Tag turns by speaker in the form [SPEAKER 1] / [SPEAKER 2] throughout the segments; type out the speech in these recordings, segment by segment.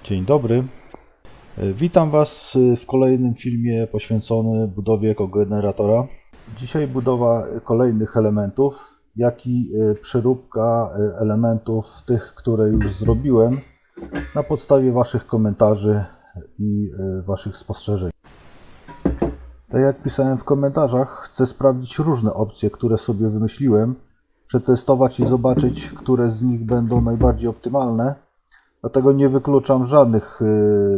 [SPEAKER 1] Dzień dobry. Witam Was w kolejnym filmie poświęconym budowie kogeneratora. Dzisiaj budowa kolejnych elementów, jak i przeróbka elementów tych, które już zrobiłem na podstawie Waszych komentarzy i Waszych spostrzeżeń. Tak jak pisałem w komentarzach, chcę sprawdzić różne opcje, które sobie wymyśliłem, przetestować i zobaczyć, które z nich będą najbardziej optymalne. Dlatego nie wykluczam żadnych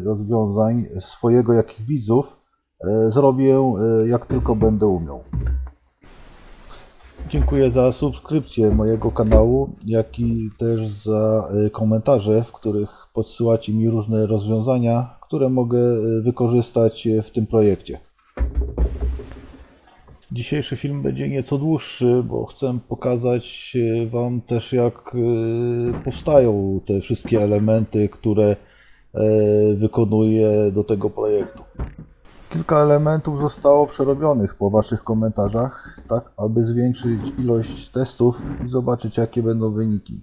[SPEAKER 1] rozwiązań swojego, jak i widzów. Zrobię jak tylko będę umiał. Dziękuję za subskrypcję mojego kanału, jak i też za komentarze, w których podsyłacie mi różne rozwiązania, które mogę wykorzystać w tym projekcie. Dzisiejszy film będzie nieco dłuższy, bo chcę pokazać Wam też, jak powstają te wszystkie elementy, które wykonuję do tego projektu. Kilka elementów zostało przerobionych po Waszych komentarzach, tak aby zwiększyć ilość testów i zobaczyć, jakie będą wyniki.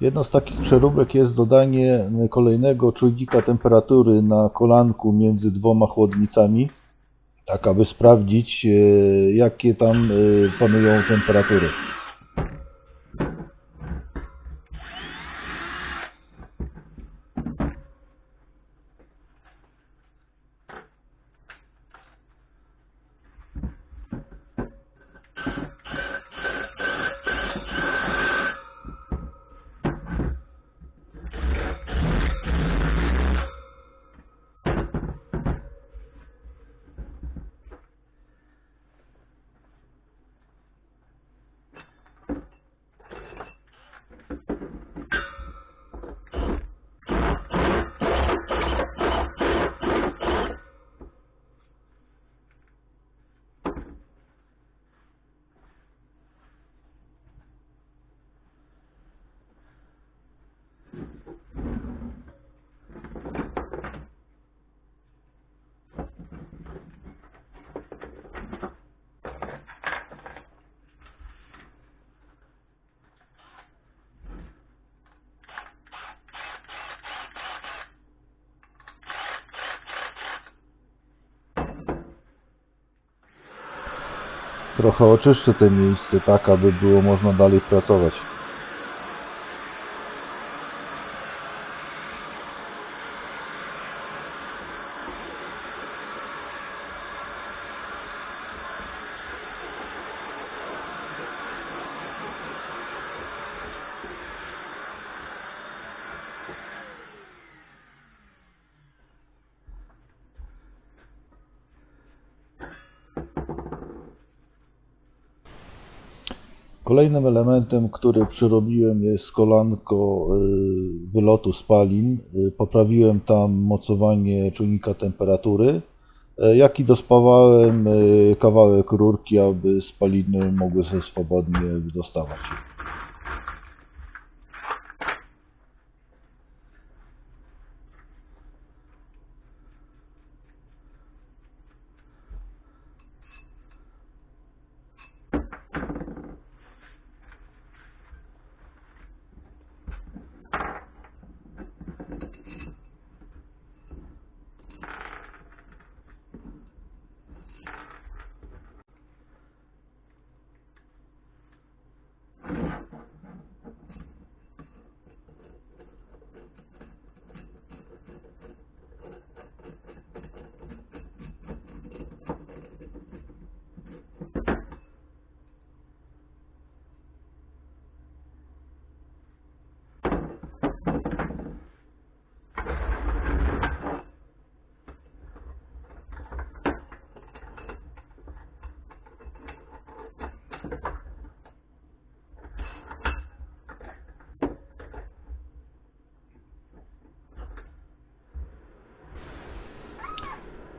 [SPEAKER 1] Jedną z takich przeróbek jest dodanie kolejnego czujnika temperatury na kolanku między dwoma chłodnicami, tak aby sprawdzić, jakie tam panują temperatury. Trochę oczyszczę to miejsce tak, aby było można dalej pracować. Kolejnym elementem, który przyrobiłem, jest kolanko wylotu spalin. Poprawiłem tam mocowanie czujnika temperatury, jak i dospawałem kawałek rurki, aby spaliny mogły się swobodnie dostawać.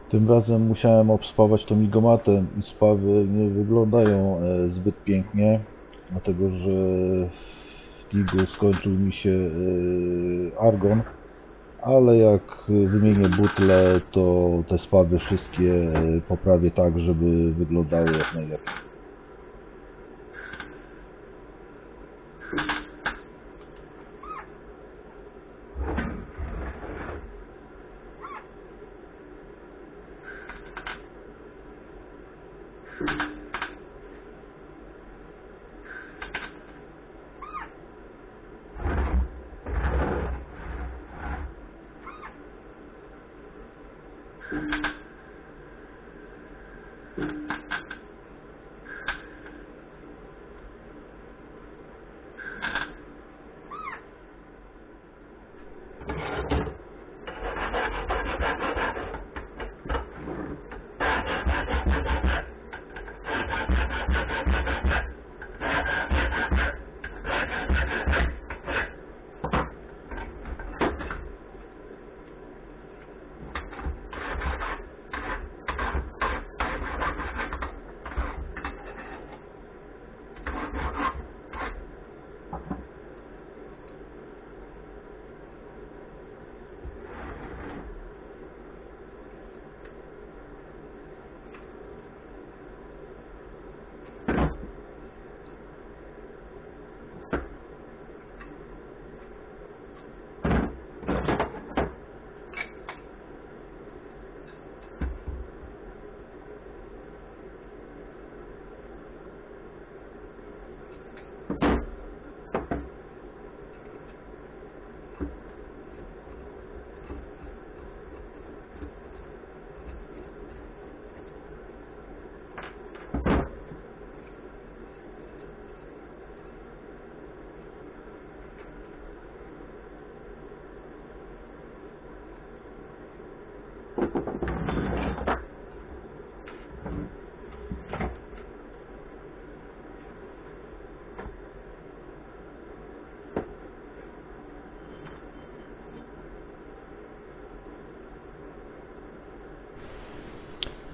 [SPEAKER 1] Tym razem musiałem obspawać to migomatem i spawy nie wyglądają zbyt pięknie, dlatego że w Tigu skończył mi się argon, ale jak wymienię butle, to te spawy wszystkie poprawię tak, żeby wyglądały jak najlepiej.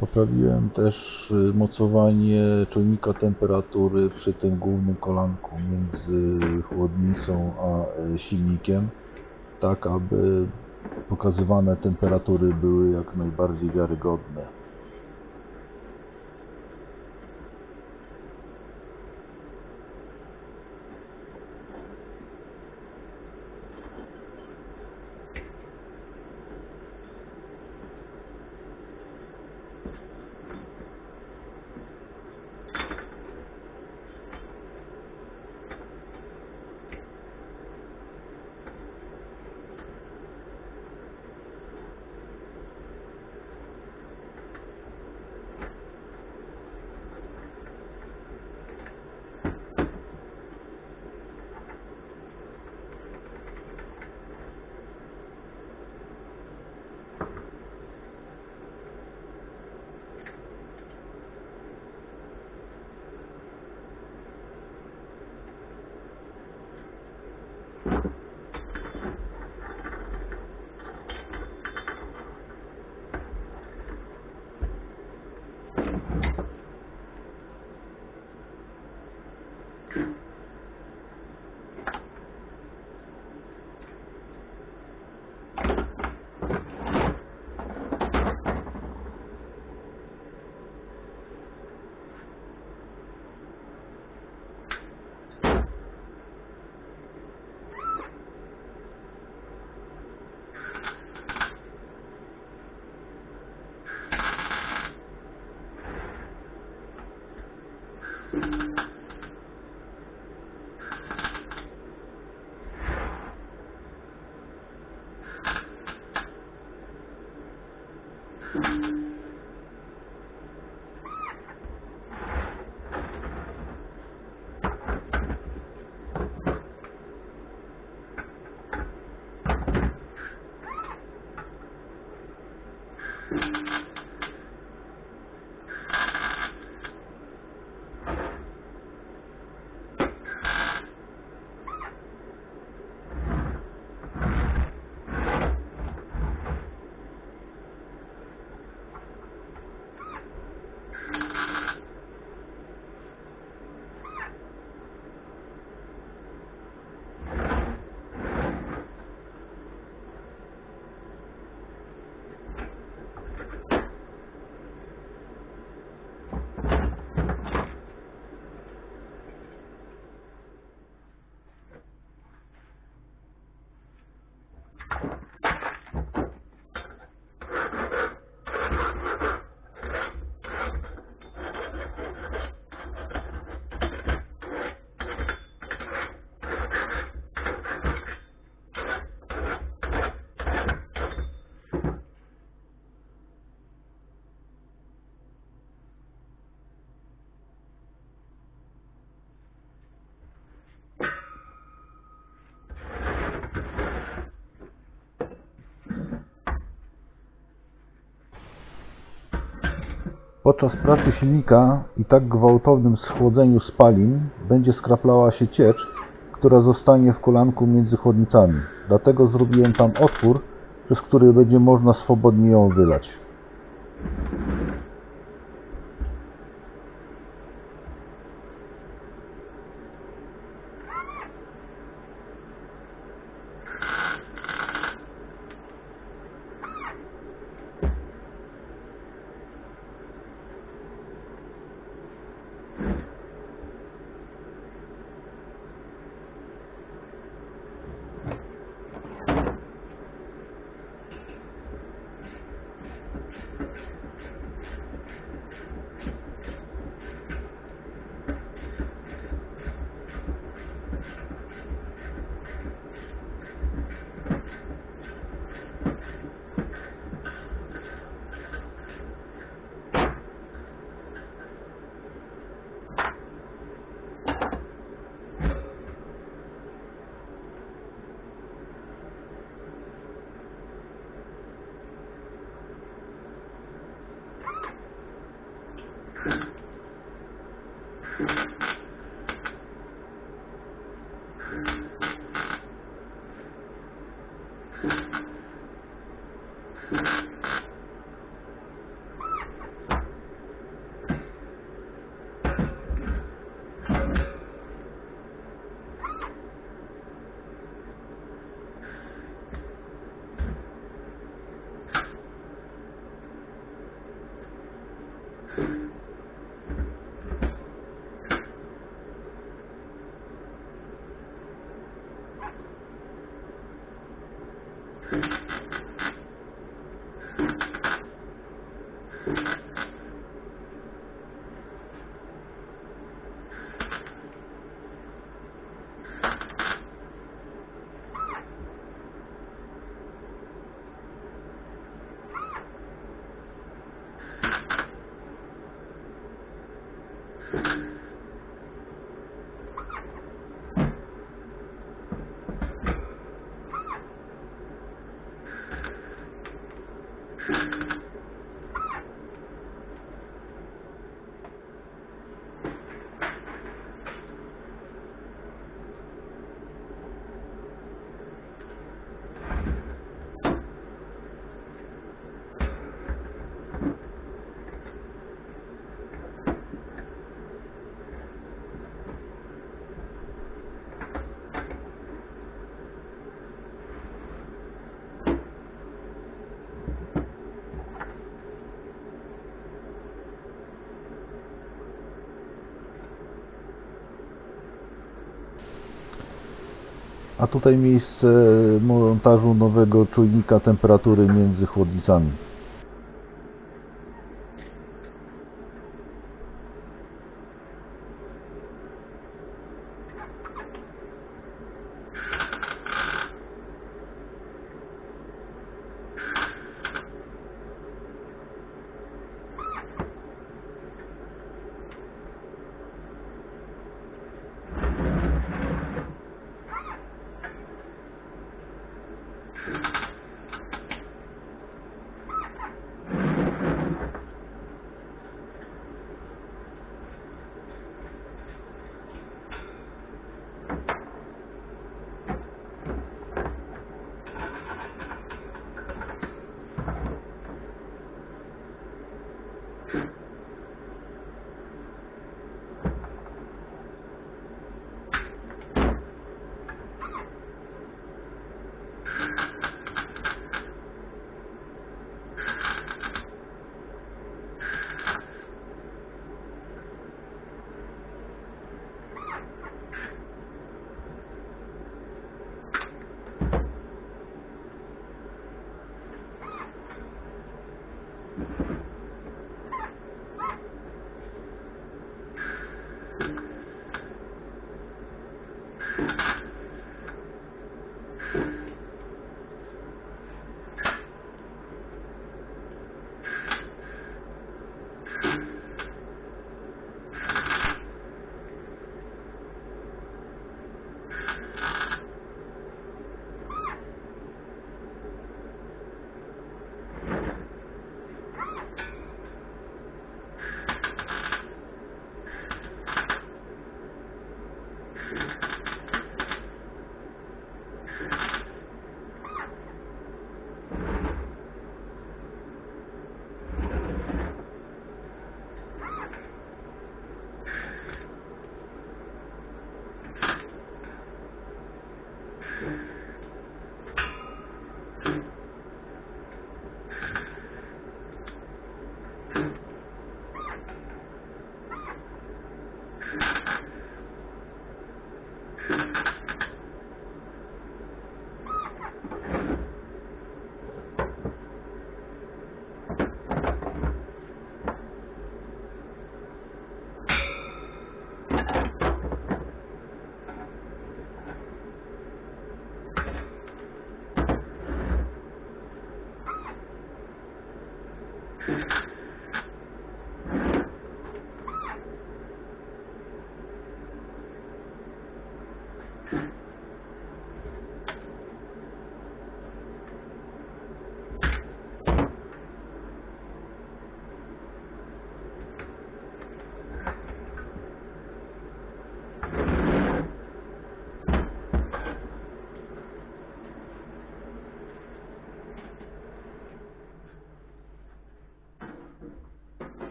[SPEAKER 1] Poprawiłem też mocowanie czujnika temperatury przy tym głównym kolanku między chłodnicą a silnikiem, tak aby pokazywane temperatury były jak najbardziej wiarygodne. Podczas pracy silnika i tak gwałtownym schłodzeniu spalin będzie skraplała się ciecz, która zostanie w kolanku między chłodnicami. Dlatego zrobiłem tam otwór, przez który będzie można swobodnie ją wylać. A tutaj miejsce montażu nowego czujnika temperatury między chłodnicami.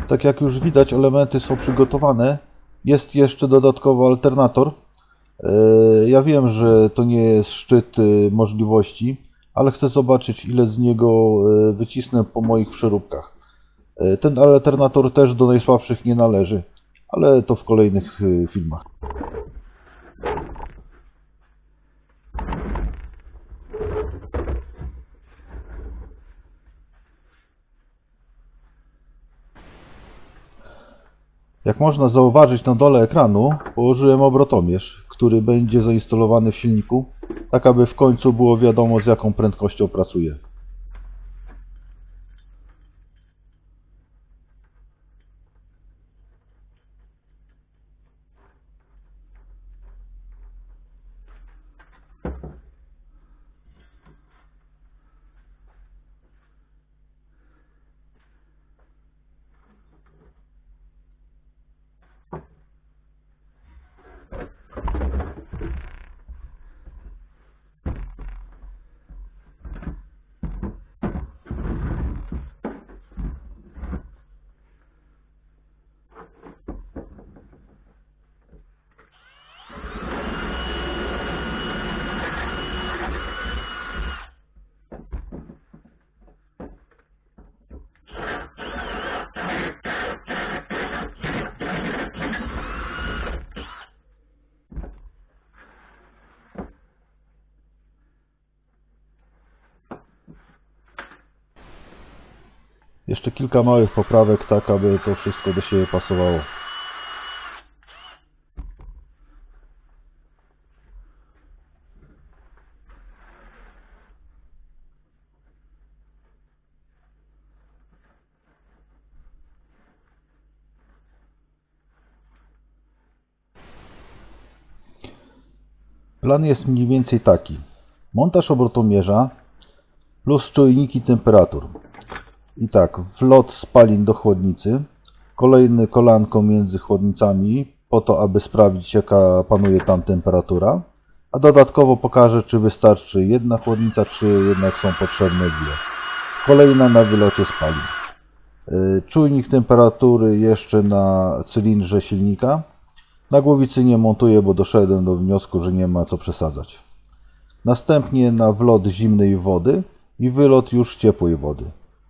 [SPEAKER 1] Tak jak już widać, elementy są przygotowane. Jest jeszcze dodatkowo alternator. Ja wiem, że to nie jest szczyt możliwości, ale chcę zobaczyć, ile z niego wycisnę po moich przeróbkach. Ten alternator też do najsłabszych nie należy, ale to w kolejnych filmach. Jak można zauważyć, na dole ekranu położyłem obrotomierz, który będzie zainstalowany w silniku, tak aby w końcu było wiadomo, z jaką prędkością pracuje. Jeszcze kilka małych poprawek, tak aby to wszystko do siebie pasowało. Plan jest mniej więcej taki. Montaż obrotomierza plus czujniki temperatur. I tak, wlot spalin do chłodnicy, kolejne kolanko między chłodnicami po to, aby sprawdzić, jaka panuje tam temperatura, a dodatkowo pokażę, czy wystarczy jedna chłodnica, czy jednak są potrzebne dwie. Kolejna na wylocie spalin. Czujnik temperatury jeszcze na cylindrze silnika. Na głowicy nie montuję, bo doszedłem do wniosku, że nie ma co przesadzać. Następnie na wlot zimnej wody i wylot już ciepłej wody.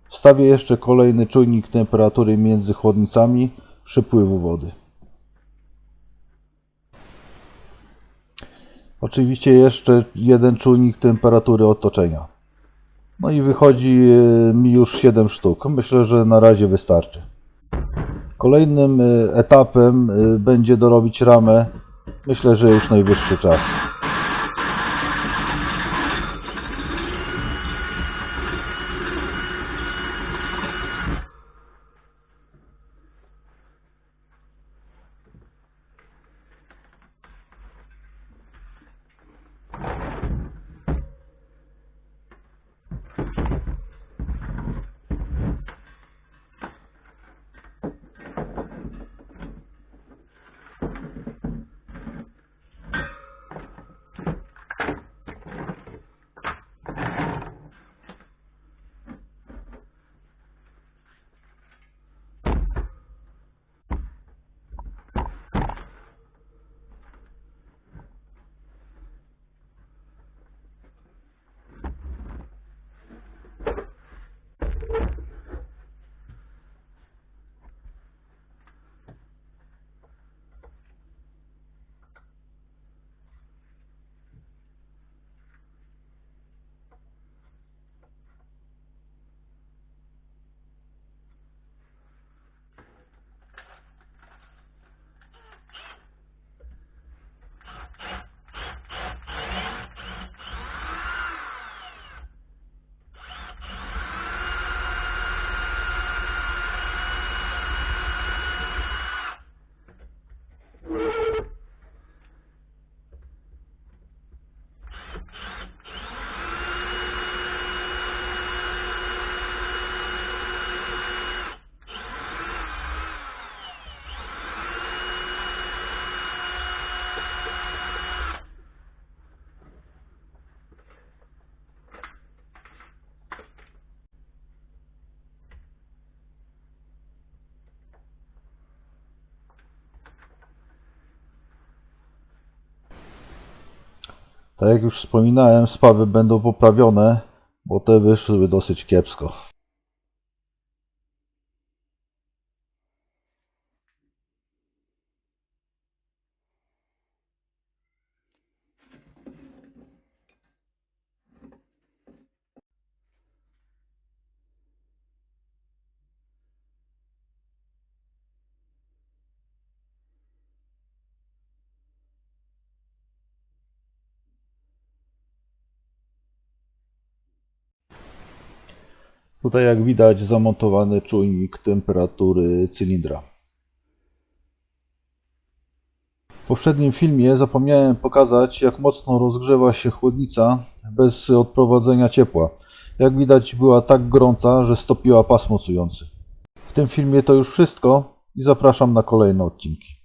[SPEAKER 1] Wstawię jeszcze kolejny czujnik temperatury między chłodnicami przypływu wody. Oczywiście jeszcze jeden czujnik temperatury otoczenia. No i wychodzi mi już 7 sztuk. Myślę, że na razie wystarczy. Kolejnym etapem będzie dorobić ramę. Myślę, że już najwyższy czas. Tak jak już wspominałem, spawy będą poprawione, bo te wyszły dosyć kiepsko. Tutaj jak widać zamontowany czujnik temperatury cylindra. W poprzednim filmie zapomniałem pokazać, jak mocno rozgrzewa się chłodnica bez odprowadzenia ciepła. Jak widać była tak gorąca, że stopiła pas mocujący. W tym filmie to już wszystko i zapraszam na kolejne odcinki.